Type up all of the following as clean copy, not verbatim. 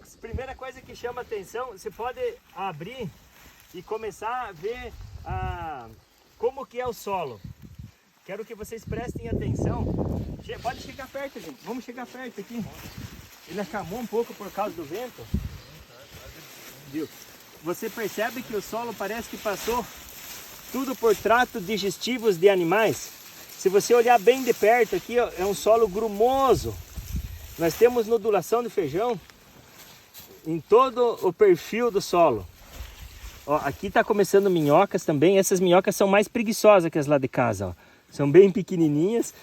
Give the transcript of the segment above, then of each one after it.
amigos, primeira coisa que chama atenção, você pode abrir e começar a ver como que é o solo. Quero que vocês prestem atenção. Pode chegar perto, gente. Vamos chegar perto aqui. Ele acalmou um pouco por causa do vento. Viu? Você percebe que o solo parece que passou tudo por tratos digestivos de animais. Se você olhar bem de perto aqui, ó, é um solo grumoso. Nós temos nodulação de feijão em todo o perfil do solo. Ó, aqui está começando minhocas também. Essas minhocas são mais preguiçosas que as lá de casa, ó. São bem pequenininhas.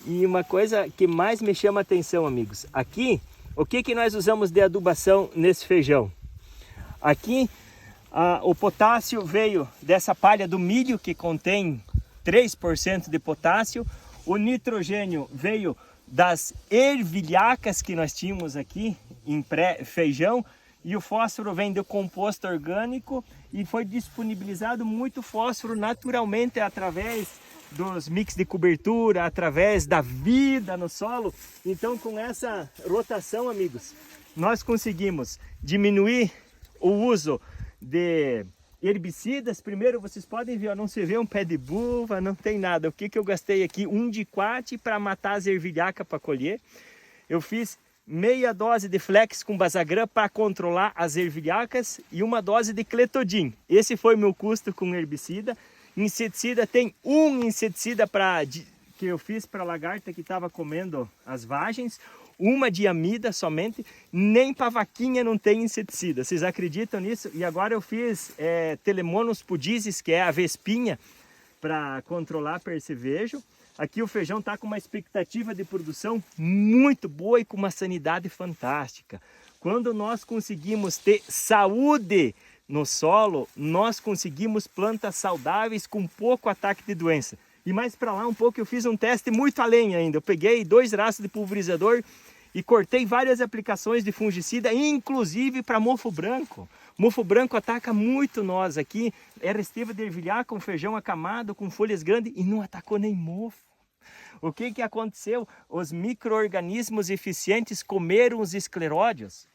E uma coisa que mais me chama a atenção, amigos. Aqui, o que nós usamos de adubação nesse feijão? Aqui, o potássio veio dessa palha do milho, que contém 3% de potássio. O nitrogênio veio das ervilhacas que nós tínhamos aqui em pré-feijão. E o fósforo vem do composto orgânico e foi disponibilizado muito fósforo naturalmente através dos mix de cobertura, através da vida no solo. Então, com essa rotação, amigos, nós conseguimos diminuir o uso de herbicidas. Primeiro, vocês podem ver, ó, não se vê um pé de buva, não tem nada. O que eu gastei aqui? Um diquate para matar as ervilhacas para colher. Eu fiz meia dose de Flex com Basagram para controlar as ervilhacas e uma dose de Clethodim. Esse foi meu custo com herbicida. Inseticida, tem um inseticida que eu fiz para a lagarta que estava comendo as vagens, uma diamida somente, nem para vaquinha não tem inseticida. Vocês acreditam nisso? E agora eu fiz Telemonos pudizes, que é a vespinha, para controlar percevejo. Aqui o feijão está com uma expectativa de produção muito boa e com uma sanidade fantástica. Quando nós conseguimos ter saúde no solo, nós conseguimos plantas saudáveis com pouco ataque de doença. E mais para lá um pouco eu fiz um teste muito além ainda. Eu peguei 2 raços de pulverizador e cortei várias aplicações de fungicida, inclusive para mofo branco. Mofo branco ataca muito nós aqui. Era estiva de ervilhar com feijão acamado, com folhas grandes e não atacou nem mofo. O que aconteceu? Os micro-organismos eficientes comeram os escleródios.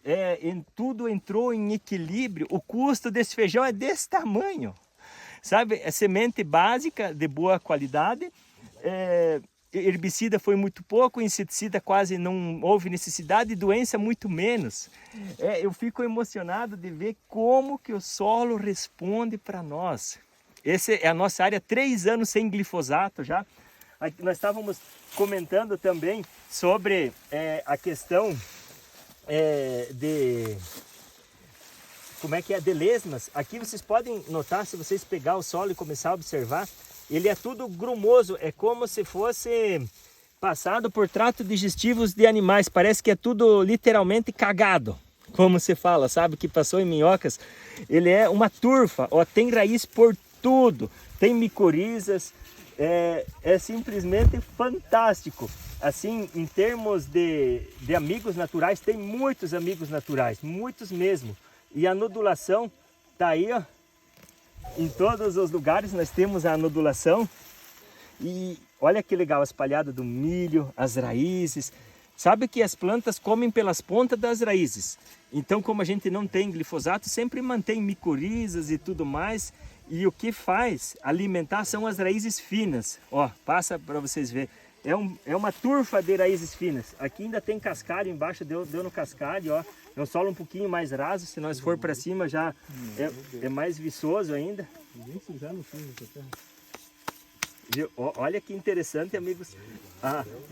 Tudo entrou em equilíbrio. O custo desse feijão é desse tamanho. Sabe? É semente básica de boa qualidade. Herbicida foi muito pouco, inseticida quase não houve necessidade, e doença muito menos. Eu fico emocionado de ver como que o solo responde para nós. Essa é a nossa área, 3 anos sem glifosato já. Aqui nós estávamos comentando também sobre a questão de como é que é de lesmas. Aqui vocês podem notar, se vocês pegar o solo e começar a observar, ele é tudo grumoso, é como se fosse passado por tratos digestivos de animais. Parece que é tudo literalmente cagado, como se fala, sabe? Que passou em minhocas. Ele é uma turfa, ó, tem raiz por tudo, tem micorizas. É simplesmente fantástico. Assim, em termos de amigos naturais, tem muitos amigos naturais, muitos mesmo. E a nodulação está aí, ó. Em todos os lugares nós temos a nodulação. E olha que legal, a espalhada do milho, as raízes. Sabe que as plantas comem pelas pontas das raízes. Então, como a gente não tem glifosato, sempre mantém micorizas e tudo mais. E o que faz alimentar são as raízes finas. Ó, passa para vocês verem. É uma turfa de raízes finas. Aqui ainda tem cascalho embaixo, deu no cascalho, ó. É um solo um pouquinho mais raso, se nós for para cima já é mais viçoso ainda. Viu? Olha que interessante, amigos.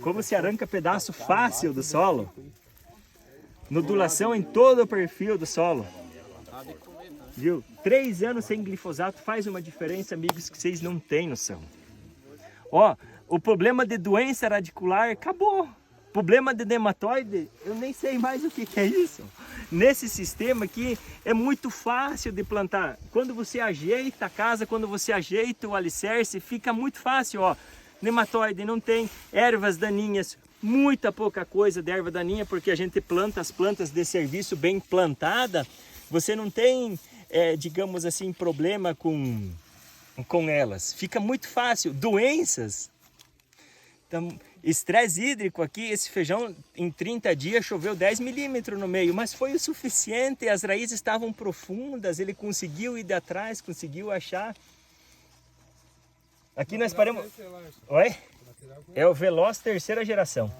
Como se arranca pedaço fácil do solo. Nodulação em todo o perfil do solo. Viu? 3 anos sem glifosato faz uma diferença, amigos, que vocês não têm noção. Ó, o problema de doença radicular acabou. Problema de nematóide, eu nem sei mais o que é isso. Nesse sistema aqui é muito fácil de plantar. Quando você ajeita a casa, quando você ajeita o alicerce, fica muito fácil, ó. Nematóide não tem, ervas daninhas, muita pouca coisa de erva daninha, porque a gente planta as plantas de serviço bem plantada. Você não tem, digamos assim, problema com elas. Fica muito fácil. Doenças. Então, estresse hídrico aqui, esse feijão em 30 dias choveu 10 milímetros no meio, mas foi o suficiente, as raízes estavam profundas, ele conseguiu ir de atrás, conseguiu achar. Aqui nós paramos... Oi? É o Veloz terceira geração.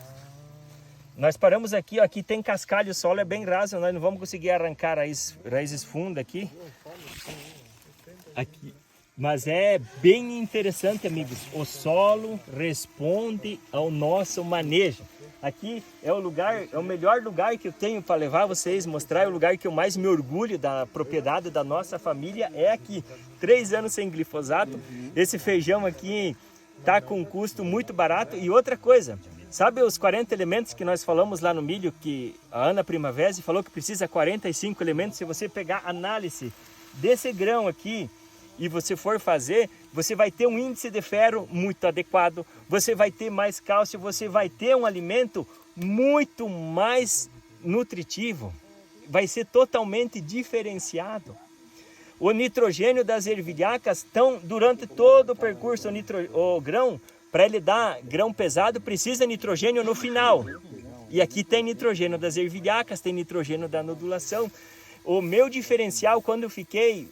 Nós paramos aqui, ó, aqui tem cascalho, o solo é bem raso, nós não vamos conseguir arrancar raízes fundas aqui. Aqui. Mas é bem interessante, amigos, o solo responde ao nosso manejo. Aqui é o lugar, é o melhor lugar que eu tenho para levar vocês, mostrar, é o lugar que eu mais me orgulho da propriedade da nossa família, é aqui. 3 anos sem glifosato, esse feijão aqui tá com um custo muito barato. E outra coisa, sabe os 40 elementos que nós falamos lá no milho, que a Ana Primavera falou que precisa 45 elementos? Se você pegar análise desse grão aqui e você for fazer, você vai ter um índice de ferro muito adequado, você vai ter mais cálcio, você vai ter um alimento muito mais nutritivo, vai ser totalmente diferenciado. O nitrogênio das ervilhacas estão durante todo o percurso, o grão, para ele dar grão pesado, precisa de nitrogênio no final. E aqui tem nitrogênio das ervilhacas, tem nitrogênio da nodulação. O meu diferencial quando eu fiquei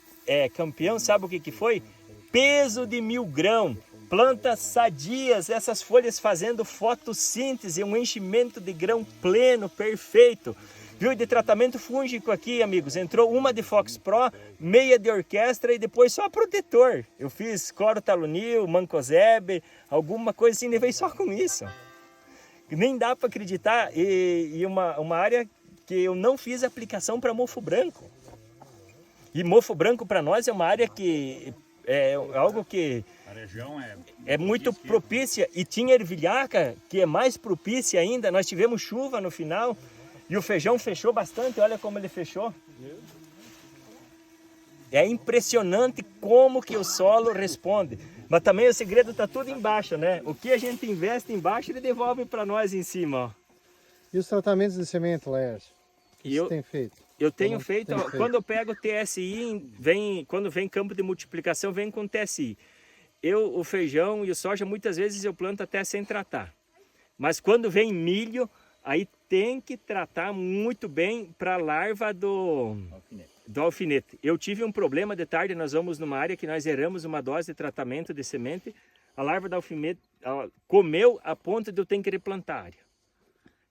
campeão, sabe o que foi? Peso de 1000 grãos, plantas sadias, essas folhas fazendo fotossíntese, um enchimento de grão pleno, perfeito. Viu? De tratamento fúngico aqui, amigos, entrou uma de Fox Pro, meia de orquestra e depois só protetor. Eu fiz clorotalonil, mancozeb, alguma coisa assim, levei só com isso. Nem dá para acreditar, e uma área que eu não fiz aplicação para mofo branco. E mofo branco para nós é uma área que é algo que a região é muito propícia. E tinha ervilhaca, que é mais propícia ainda. Nós tivemos chuva no final e o feijão fechou bastante. Olha como ele fechou. É impressionante como que o solo responde. Mas também o segredo está tudo embaixo, né? O que a gente investe embaixo, ele devolve para nós em cima, ó. E os tratamentos de semente, Laércio? O que você tem feito? Eu tenho feito, quando eu pego o TSI, quando vem campo de multiplicação, vem com TSI. O feijão e o soja, muitas vezes eu planto até sem tratar. Mas quando vem milho, aí tem que tratar muito bem para a larva do alfinete. Eu tive um problema de tarde, nós vamos numa área que nós erramos uma dose de tratamento de semente. A larva do alfinete comeu a ponto de eu ter que replantar a área.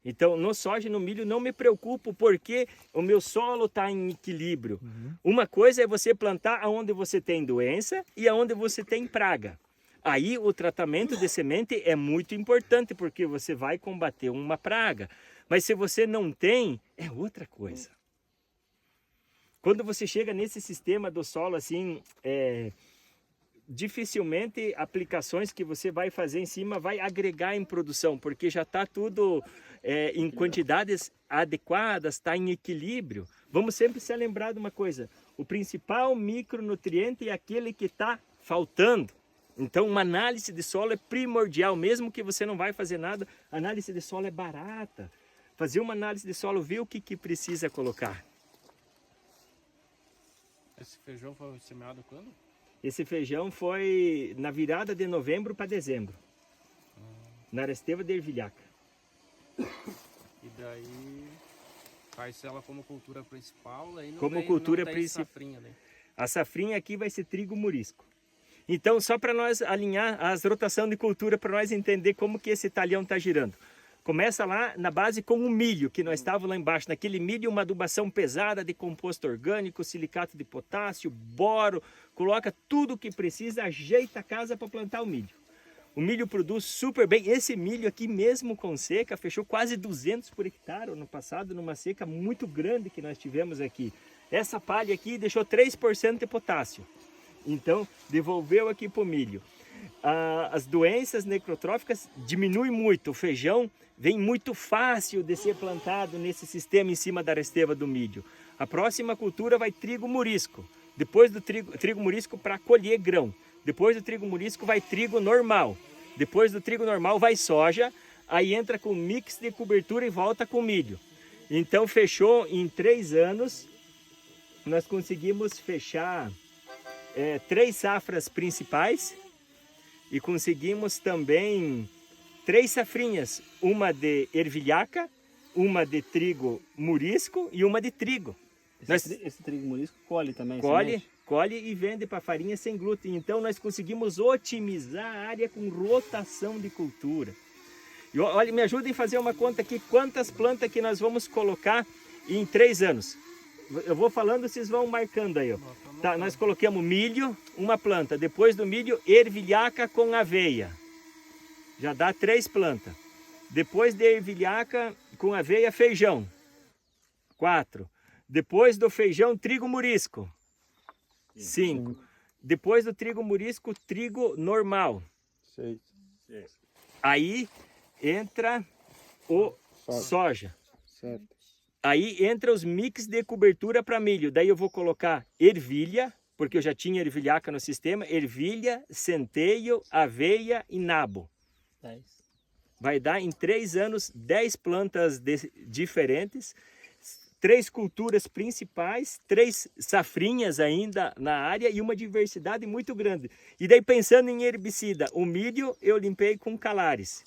Então, no soja e no milho não me preocupo porque o meu solo está em equilíbrio. Uma coisa é você plantar onde você tem doença e onde você tem praga. Aí o tratamento de semente é muito importante porque você vai combater uma praga. Mas se você não tem, é outra coisa. Quando você chega nesse sistema do solo assim, dificilmente aplicações que você vai fazer em cima vai agregar em produção, porque já está tudo em quantidades adequadas, está em equilíbrio. Vamos sempre se lembrar de uma coisa, o principal micronutriente é aquele que está faltando. Então uma análise de solo é primordial, mesmo que você não vai fazer nada, a análise de solo é barata. Fazer uma análise de solo, ver o que precisa colocar. Esse feijão foi semeado quando? Esse feijão foi na virada de novembro para dezembro, na Aresteva de Ervilhaca. E daí faz ela como cultura principal, aí não como tem, cultura não tem principal. Safrinha, né? A safrinha aqui vai ser trigo murisco. Então, só para nós alinhar as rotações de cultura, para nós entender como que esse talhão está girando. Começa lá na base com o milho, que nós estávamos lá embaixo. Naquele milho, uma adubação pesada de composto orgânico, silicato de potássio, boro. Coloca tudo o que precisa, ajeita a casa para plantar o milho. O milho produz super bem. Esse milho aqui mesmo com seca, fechou quase 200 por hectare ano passado, numa seca muito grande que nós tivemos aqui. Essa palha aqui deixou 3% de potássio. Então, devolveu aqui para o milho. As doenças necrotróficas diminuem muito. O feijão vem muito fácil de ser plantado nesse sistema em cima da Aresteva do milho. A próxima cultura vai trigo murisco. Depois do trigo murisco para colher grão. Depois do trigo murisco vai trigo normal. Depois do trigo normal vai soja. Aí entra com mix de cobertura e volta com milho. Então fechou em 3 anos. Nós conseguimos fechar 3 safras principais. E conseguimos também 3 safrinhas, uma de ervilhaca, uma de trigo murisco e uma de trigo. Esse trigo murisco colhe também? Colhe e vende para farinha sem glúten. Então nós conseguimos otimizar a área com rotação de cultura. E olha, me ajudem a fazer uma conta aqui, quantas plantas que nós vamos colocar em 3 anos. Eu vou falando, vocês vão marcando aí. Ó. Tá, nós colocamos milho, uma planta. Depois do milho, ervilhaca com aveia. Já dá 3 plantas. Depois de ervilhaca com aveia, feijão. 4. Depois do feijão, trigo murisco. 5. Depois do trigo murisco, trigo normal. 6. Aí entra o soja. 7. Aí entra os mix de cobertura para milho. Daí eu vou colocar ervilha, porque eu já tinha ervilhaca no sistema. Ervilha, centeio, aveia e nabo. 10. Vai dar em 3 anos 10 plantas diferentes. 3 culturas principais, 3 safrinhas ainda na área e uma diversidade muito grande. E daí pensando em herbicida, o milho eu limpei com calares.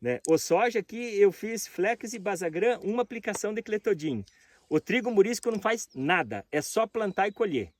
Né? O soja aqui eu fiz Flex e Basagran, uma aplicação de Clethodim. O trigo murisco não faz nada, é só plantar e colher.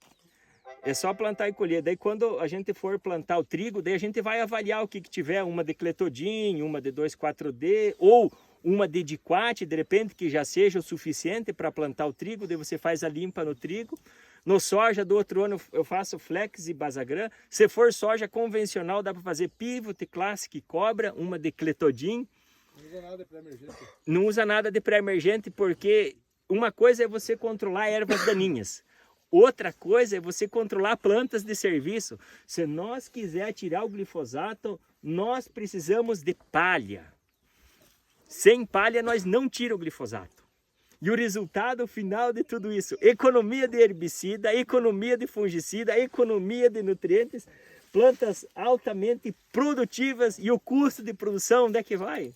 É só plantar e colher. Daí quando a gente for plantar o trigo, daí a gente vai avaliar o que tiver, uma de Clethodim, uma de 2,4-D ou uma de diquat, de repente, que já seja o suficiente para plantar o trigo, daí você faz a limpa no trigo. No soja do outro ano eu faço Flex e Basagran. Se for soja convencional, dá para fazer Pivot, Classic, Cobra, uma de Clethodim. Não usa nada de pré-emergente. Não usa nada de pré-emergente porque uma coisa é você controlar ervas daninhas. Outra coisa é você controlar plantas de serviço. Se nós quiser tirar o glifosato, nós precisamos de palha. Sem palha nós não tiramos o glifosato. E o resultado final de tudo isso, economia de herbicida, economia de fungicida, economia de nutrientes, plantas altamente produtivas e o custo de produção, onde é que vai?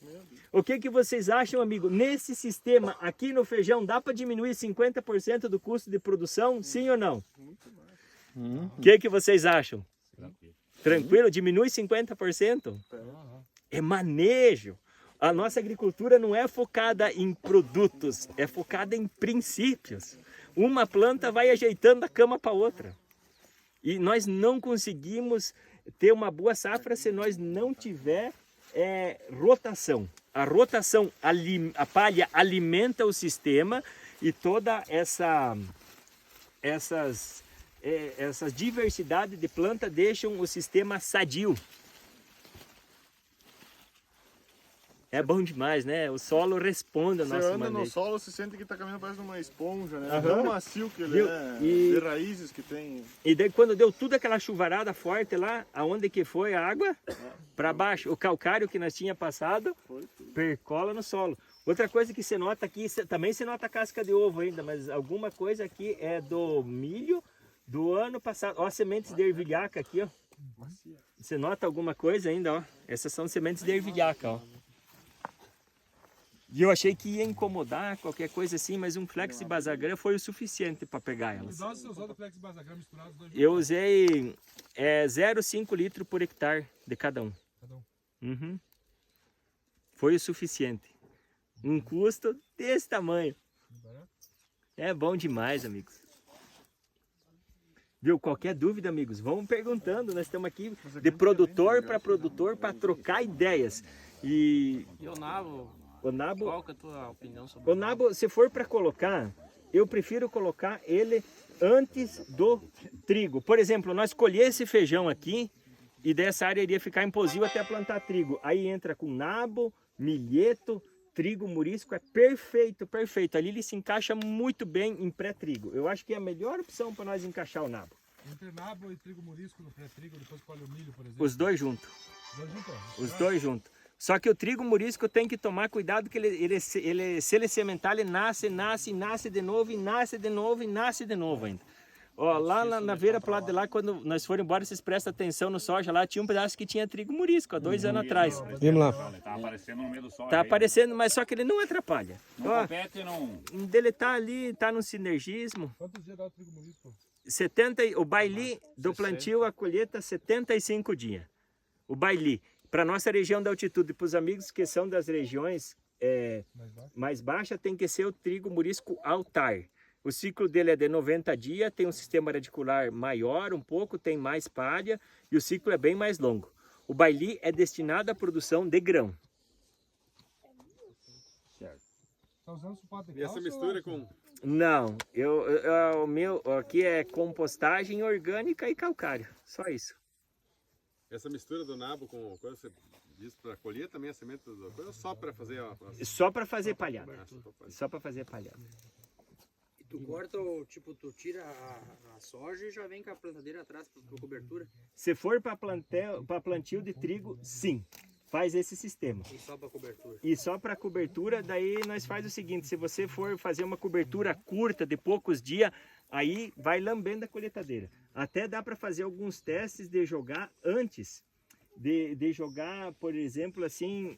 O que vocês acham, amigo? Nesse sistema aqui no feijão, dá para diminuir 50% do custo de produção, sim ou não? O que vocês acham? Tranquilo? Diminui 50%? É manejo. A nossa agricultura não é focada em produtos, é focada em princípios. Uma planta vai ajeitando a cama para outra. E nós não conseguimos ter uma boa safra se nós não tiver rotação. A rotação, a palha alimenta o sistema e toda essas diversidades de planta deixam o sistema sadio. É bom demais, né? O solo responde ao nosso manejo. Você anda no solo, você sente que está caminhando parece uma esponja, né? Aham. Tão macio que ele é, de raízes que tem. E daí quando deu tudo aquela chuvarada forte lá, aonde que foi a água? Para baixo. O calcário que nós tinha passado, percola no solo. Outra coisa que você nota aqui, também se nota a casca de ovo ainda, mas alguma coisa aqui é do milho do ano passado. Ó, as sementes de ervilhaca aqui, ó. Você nota alguma coisa ainda, ó? Essas são sementes de ervilhaca, ó. E eu achei que ia incomodar qualquer coisa assim, mas um Flex e Basagran foi o suficiente para pegar elas. Quantos você usou do Flex e Basagran misturados? Eu usei 0,5 litros por hectare de cada um. Uhum. Foi o suficiente. Um custo desse tamanho. É bom demais, amigos. Viu? Qualquer dúvida, amigos, vão perguntando. Nós estamos aqui de produtor para produtor para trocar ideias. E o nabo? O nabo, qual que é a tua opinião sobre o nabo, se for para colocar, eu prefiro colocar ele antes do trigo. Por exemplo, nós colher esse feijão aqui e dessa área iria ficar em posil até plantar trigo. Aí entra com nabo, milheto, trigo murisco, é perfeito, perfeito. Ali ele se encaixa muito bem em pré-trigo. Eu acho que é a melhor opção para nós encaixar o nabo. Entre nabo e trigo murisco no pré-trigo, depois colhe o milho, por exemplo. Os dois juntos. Os dois juntos. Só que o trigo murisco tem que tomar cuidado que se ele sementar, ele nasce de novo, e nasce de novo, e nasce de novo ainda. Ó, lá na beira pro lado de lá, quando nós formos embora, vocês prestam atenção no soja, lá tinha um pedaço que tinha trigo murisco, há 2 anos atrás. Vamos lá. Tá aparecendo no meio do sol. Tá aparecendo, mas só que ele não atrapalha. Não Ó, compete, não. dele tá ali, tá no sinergismo. Quantos dias dá o trigo murisco? O baili do plantio, a colheita, 75 dias. O baili. Para nossa região da altitude, para os amigos que são das regiões mais baixas, tem que ser o trigo murisco altar. O ciclo dele é de 90 dias, tem um sistema radicular maior um pouco, tem mais palha e o ciclo é bem mais longo. O baili é destinado à produção de grão. Tá usando supato de E essa calça mistura ou- com... Não, o meu aqui é compostagem orgânica e calcário, só isso. Essa mistura do nabo com coisa, você diz para colher também a semente da coisa ou só para fazer a... Só para fazer palhada. Ah, só pra fazer. Só para fazer palhada. E tu corta, tipo, tu tira a soja e já vem com a plantadeira atrás pra cobertura. Se for para plantio de trigo, sim, faz esse sistema. E só pra cobertura. E só para cobertura, daí nós faz o seguinte, se você for fazer uma cobertura curta de poucos dias, aí vai lambendo a colheitadeira. Até dá para fazer alguns testes de jogar antes, de jogar, por exemplo, assim,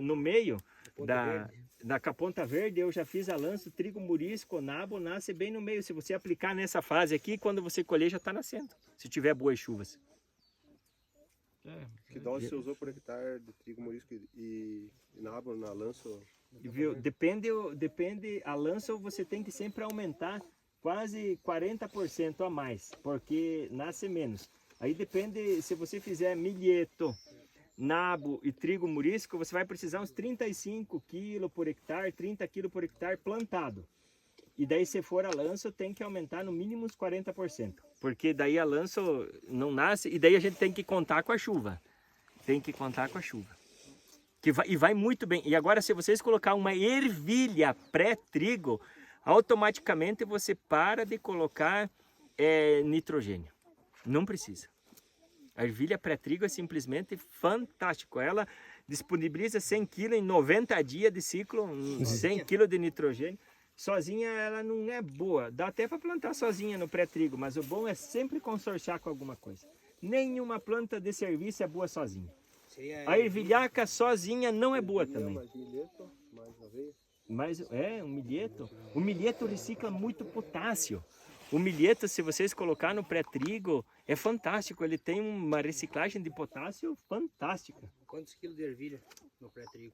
no meio da caponta verde, eu já fiz a lança, o trigo murisco, nabo, nasce bem no meio. Se você aplicar nessa fase aqui, quando você colher já está nascendo, se tiver boas chuvas. Que dose você usou por hectare de trigo murisco e nabo na lança? Viu? Depende, a lança você tem que sempre aumentar quase 40% a mais, porque nasce menos. Aí depende, se você fizer milheto, nabo e trigo murisco, você vai precisar uns 35 kg por hectare, 30 kg por hectare plantado. E daí se for a lança, tem que aumentar no mínimo uns 40%. Porque daí a lança não nasce e daí a gente tem que contar com a chuva. Tem que contar com a chuva. E vai muito bem. E agora se vocês colocar uma ervilha pré-trigo, automaticamente você para de colocar nitrogênio. Não precisa. A ervilha pré-trigo é simplesmente fantástico. Ela disponibiliza 100 kg em 90 dias de ciclo, 100 kg de nitrogênio. Sozinha ela não é boa. Dá até para plantar sozinha no pré-trigo, mas o bom é sempre consorciar com alguma coisa. Nenhuma planta de serviço é boa sozinha. A ervilhaca sozinha não é boa também. Mas um milheto. O milheto recicla muito potássio. O milheto, se vocês colocar no pré-trigo, é fantástico. Ele tem uma reciclagem de potássio fantástica. Quantos quilos de ervilha no pré-trigo?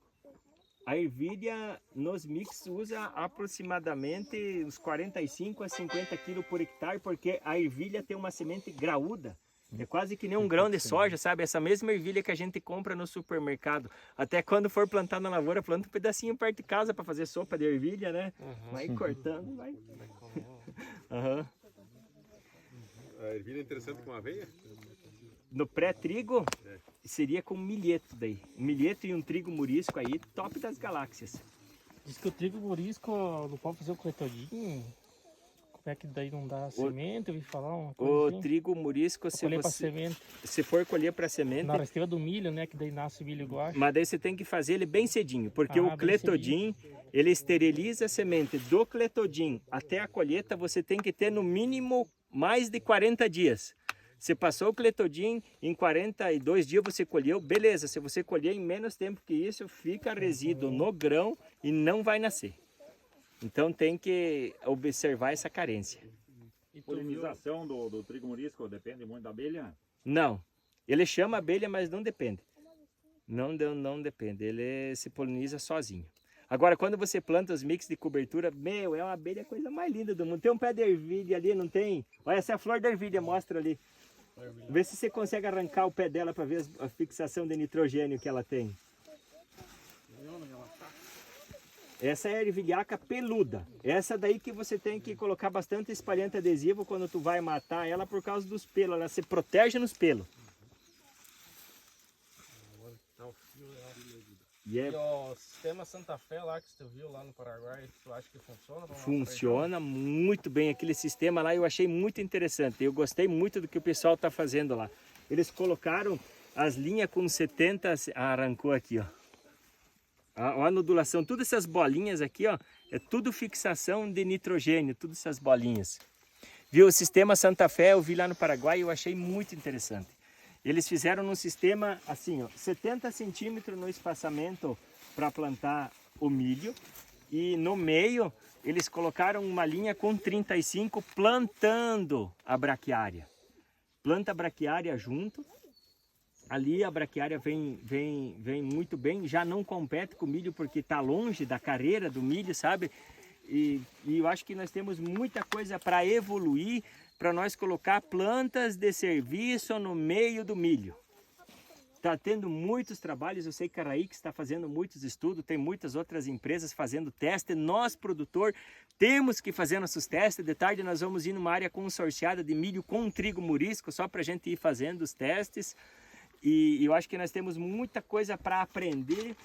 A ervilha nos mix usa aproximadamente uns 45 a 50 kg por hectare, porque a ervilha tem uma semente graúda. É quase que nem um grão de soja, sabe? Essa mesma ervilha que a gente compra no supermercado. Até quando for plantar na lavoura, planta um pedacinho perto de casa para fazer sopa de ervilha, né? Vai cortando, vai. Uhum. A ervilha é interessante com aveia? No pré-trigo, seria com milheto daí. Milheto e um trigo murisco aí, top das galáxias. Diz que o trigo murisco não pode fazer o coletadinho. Como é que daí não dá semente? Eu ouvi falar uma coisa O assim. trigo murisco, se for colher para semente... Na resteira do milho, né? Que daí nasce milho igual. Mas daí você tem que fazer ele bem cedinho, porque o cletodin, ele esteriliza a semente. Do cletodin até a colheita, você tem que ter no mínimo mais de 40 dias. Você passou o cletodin, em 42 dias você colheu, beleza. Se você colher em menos tempo que isso, fica resíduo no grão e não vai nascer. Então tem que observar essa carência. A polinização do trigo murisco depende muito da abelha? Não, ele chama abelha, mas não depende. Não depende, ele se poliniza sozinho. Agora, quando você planta os mix de cobertura, é uma abelha a coisa mais linda do mundo. Tem um pé de ervilha ali, não tem? Olha, essa é a flor da ervilha, mostra ali. Vê se você consegue arrancar o pé dela para ver a fixação de nitrogênio que ela tem. Essa é a ervilhaca peluda. Essa daí que você tem que colocar bastante espalhante adesivo quando tu vai matar ela por causa dos pelos. Ela se protege nos pelos. E o sistema Santa Fé lá que você viu lá no Paraguai, tu acha que funciona? Funciona muito bem aquele sistema lá, eu achei muito interessante. Eu gostei muito do que o pessoal está fazendo lá. Eles colocaram as linhas com 70... arrancou aqui, ó. A nodulação, todas essas bolinhas aqui, ó, é tudo fixação de nitrogênio, todas essas bolinhas. Viu, o sistema Santa Fé, eu vi lá no Paraguai e eu achei muito interessante. Eles fizeram num sistema assim, ó, 70 centímetros no espaçamento para plantar o milho. E no meio, eles colocaram uma linha com 35 plantando a braquiária. Planta a braquiária junto. ali a braquiária vem muito bem, já não compete com o milho porque está longe da carreira do milho, sabe? E eu acho que nós temos muita coisa para evoluir, para nós colocar plantas de serviço no meio do milho. Está tendo muitos trabalhos, eu sei que a Raíx está fazendo muitos estudos, tem muitas outras empresas fazendo teste. Nós, produtor, temos que fazer nossos testes. De tarde nós vamos ir numa área consorciada de milho com trigo morisco, só para a gente ir fazendo os testes. E eu acho que nós temos muita coisa para aprender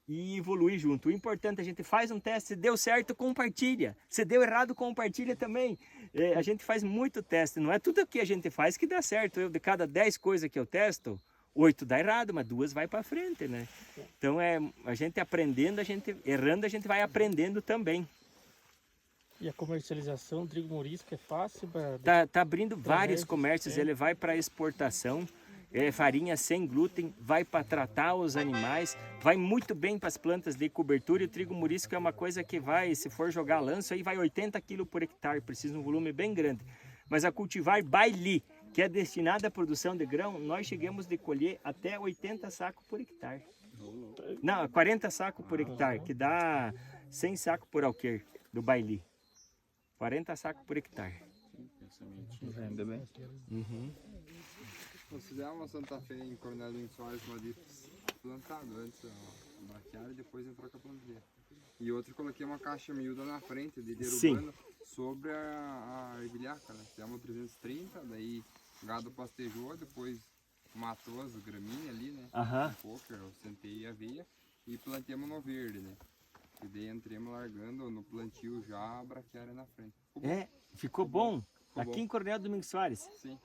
e evoluir junto. O importante é a gente faz um teste, se deu certo, compartilha. Se deu errado, compartilha também. A gente faz muito teste, não é tudo que a gente faz que dá certo. Eu, de cada 10 coisas que eu testo, 8 dá errado, mas 2 vai para frente, né? Então a gente aprendendo, a gente errando, a gente vai aprendendo também. E a comercialização do trigo morisco é fácil? Tá abrindo vários comércios, ele vai para exportação. Farinha sem glúten, vai para tratar os animais, vai muito bem para as plantas de cobertura. E o trigo morisco é uma coisa que vai, se for jogar lanço, aí vai 80 kg por hectare, precisa de um volume bem grande. Mas a cultivar baili, que é destinada à produção de grão, nós chegamos de colher até 80 sacos por hectare. Não, 40 sacos por hectare, que dá 100 sacos por alqueire do baili. 40 sacos por hectare. Ainda bem. Uhum. Nós fizemos uma Santa Fé em Coronel Domingos Soares, uma de plantado antes a braquiária e depois entrou com a plantadeira. E outra coloquei uma caixa miúda na frente de derubando sobre a ervilhaca, né? Fizemos 330, daí o gado pastejou, depois matou as graminhas ali, né? Um pouco, eu sentei a aveia e plantemos no verde, né? E daí entremos largando no plantio já a braquiária na frente. Ficou bom? Aqui em Coronel Domingos Soares? Sim.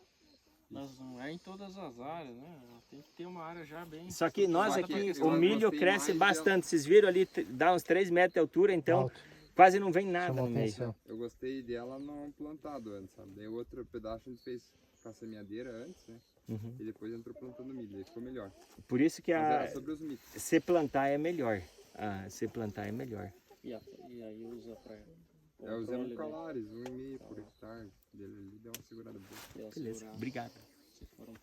Mas não é em todas as áreas, né? Tem que ter uma área já bem... Só que nós aqui, o milho cresce bastante. Vocês viram ali, dá uns 3 metros de altura, então quase não vem nada no meio. Eu gostei dela não plantado antes, sabe? Daí outro pedaço a gente fez com a semeadeira antes, né? E depois entrou plantando milho, aí ficou melhor. Por isso que sobre os mitos. se plantar é melhor. Se plantar é melhor. E aí usa para... Usamos calares, 1,5 por hectare. Dele ali deu uma segurada boa. Beleza, obrigado.